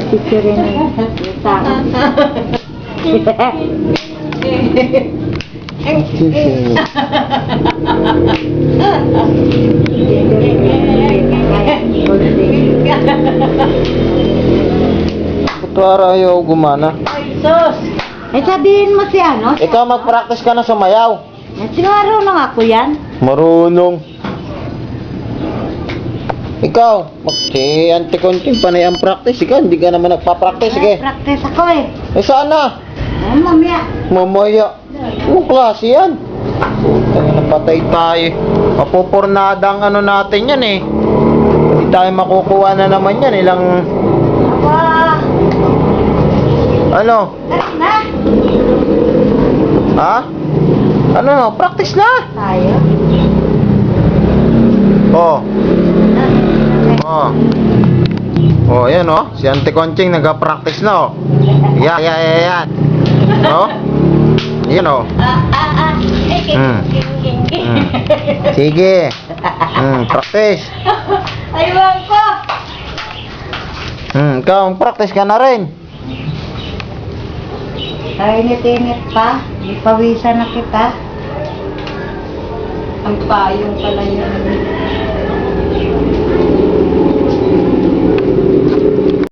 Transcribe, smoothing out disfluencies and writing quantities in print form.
Picture na yung tao. Kutuara ayaw gumana. Sus! Eh sabihin mo si ano? Ikaw mag-practice ka na sumayaw. Sinaro na ako yan. Marunong. Ikaw, si Auntie Conching, panay ang practice. Ikaw, hindi ka naman nagpa-practice. Sige. Practice ako eh. Eh, saan na? Mamaya. Mamaya. Anong klase yan? Puta, napatay tayo. Mapupurnada ang ano natin yan eh. Hindi tayo makukuha na naman yan. Ilang... Wah! Ano? Na! Ha? Ano? Practice na? Tayo? Oh. Oh. Oh, yan oh. Si Auntie Conching nag-practice na oh. Yan. Oh. Yan oh. Sige. Practice. Aywan ko! Ikaw, practice ka na rin. Ay, init-init pa. Ipawisan na kita. Ang payong pala yun.